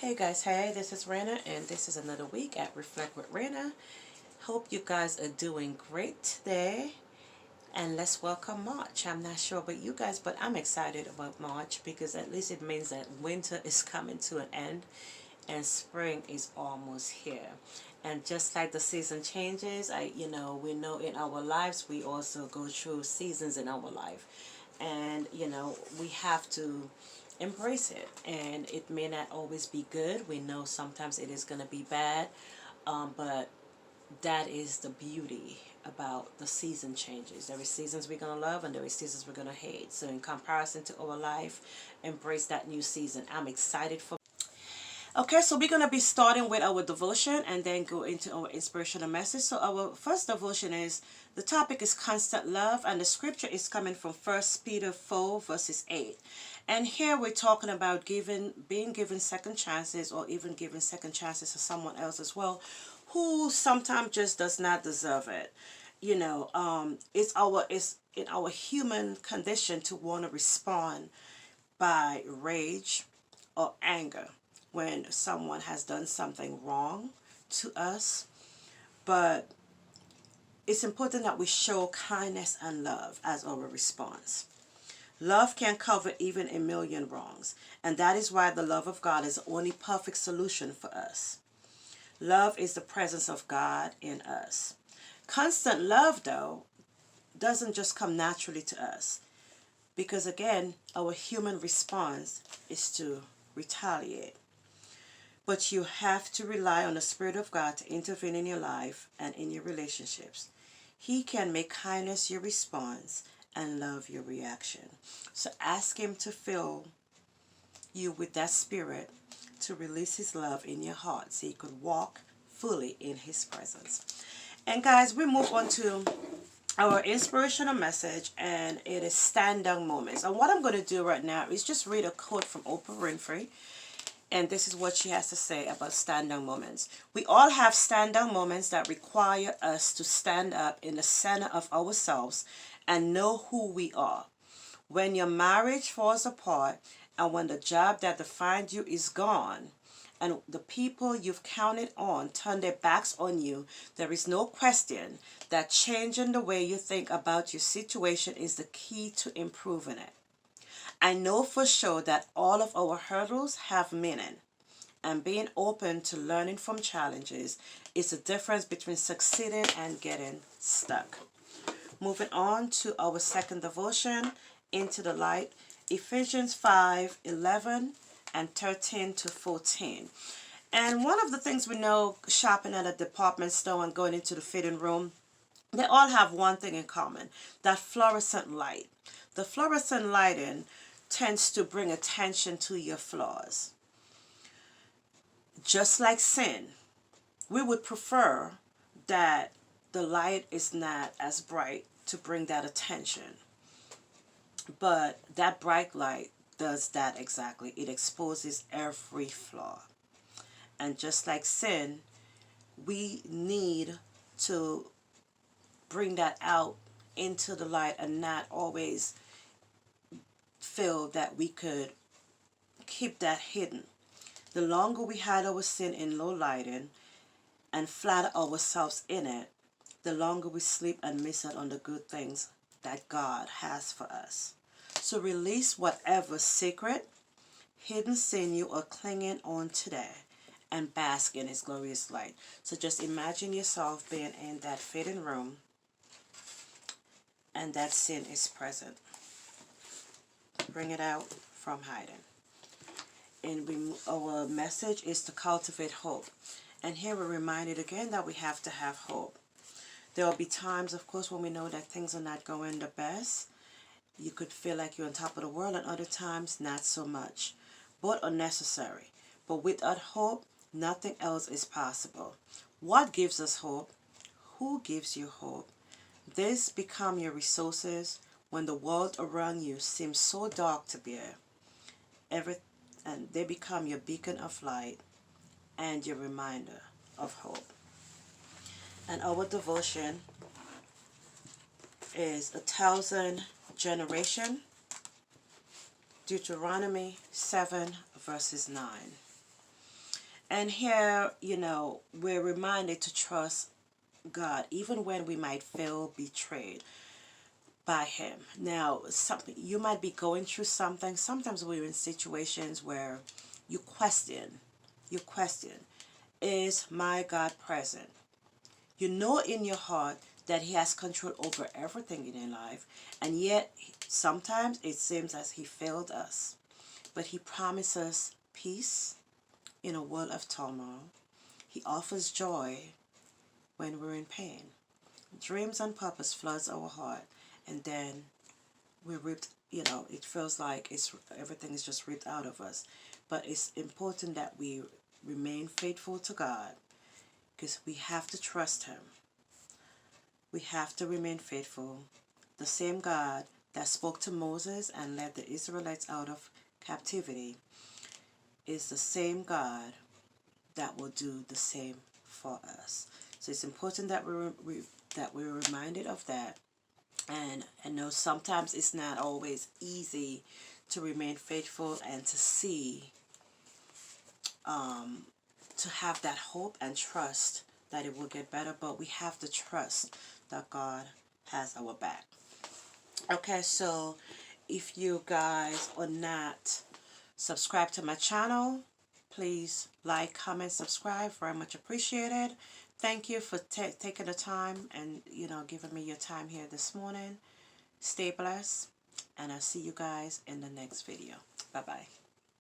Hey guys, hey, this is Rana, and this is another week at Reflect with Rana. Hope you guys are doing great today, and let's welcome March. I'm not sure about you guys, but I'm excited about March because at least it means that winter is coming to an end and spring is almost here. And just like the season changes, we know in our lives we also go through seasons in our life, and we have to embrace it. And it may not always be good. We know sometimes it is going to be bad, but that is the beauty about the season changes. There is seasons we're going to love and there is seasons we're going to hate. So in comparison to our life, embrace that new season. I'm excited for. Okay, so we're going to be starting with our devotion and then go into our inspirational message. So our first devotion is, the topic is constant love, and the scripture is coming from 1 Peter 4 verses 8. And here we're talking about being given second chances, or even giving second chances to someone else as well, who sometimes just does not deserve it. It's in our human condition to want to respond by rage or anger when someone has done something wrong to us. But it's important that we show kindness and love as our response. Love can cover even a million wrongs, and that is why the love of God is the only perfect solution for us. Love is the presence of God in us. Constant love, though, doesn't just come naturally to us, because again, our human response is to retaliate. But you have to rely on the Spirit of God to intervene in your life and in your relationships. He can make kindness your response and love your reaction. So ask Him to fill you with that Spirit, to release His love in your heart so you could walk fully in His presence. And guys, we move on to our inspirational message, and it is stand down moments. And what I'm going to do right now is just read a quote from Oprah Winfrey. And this is what she has to say about stand-down moments. We all have stand-down moments that require us to stand up in the center of ourselves and know who we are. When your marriage falls apart, and when the job that defined you is gone, and the people you've counted on turn their backs on you, there is no question that changing the way you think about your situation is the key to improving it. I know for sure that all of our hurdles have meaning, and being open to learning from challenges is the difference between succeeding and getting stuck. Moving on to our second devotion, Into the Light, Ephesians 5:11 and 13 to 14. And one of the things we know, shopping at a department store and going into the fitting room, they all have one thing in common, that fluorescent light. The fluorescent lighting tends to bring attention to your flaws. Just like sin, we would prefer that the light is not as bright to bring that attention. But that bright light does that exactly. It exposes every flaw. And just like sin, we need to bring that out into the light and not always feel that we could keep that hidden. The longer we hide our sin in low lighting and flatter ourselves in it, the longer we sleep and miss out on the good things that God has for us. So release whatever secret, hidden sin you are clinging on today and bask in His glorious light. So just imagine yourself being in that fitting room and that sin is present. Bring it out from hiding. And our message is to cultivate hope. And here we're reminded again that we have to have hope. There will be times, of course, when we know that things are not going the best. You could feel like you're on top of the world, and other times, not so much. Both are necessary. But without hope, nothing else is possible. What gives us hope? Who gives you hope? This become your resources when the world around you seems so dark to bear. And they become your beacon of light and your reminder of hope. And our devotion is 1,000 generation, Deuteronomy 7 verses 9. And here, you know, we're reminded to trust God even when we might feel betrayed by Him. Now, something you might be going through something. Sometimes we're in situations where you question, is my God present? You know in your heart that He has control over everything in your life, and yet sometimes it seems as He failed us. But He promises peace in a world of turmoil. He offers joy when we're in pain. Dreams and purpose floods our heart, and then we're ripped, you know, it feels like everything is just ripped out of us. But it's important that we remain faithful to God, because we have to trust Him. We have to remain faithful. The same God that spoke to Moses and led the Israelites out of captivity is the same God that will do the same for us. So it's important that we're reminded of that. And I know sometimes it's not always easy to remain faithful and to see, to have that hope and trust that it will get better, but we have to trust that God has our back. Okay, so if you guys are not subscribed to my channel, please like, comment, subscribe. Very much appreciated. Thank you for taking the time and, you know, giving me your time here this morning. Stay blessed, and I'll see you guys in the next video. Bye-bye.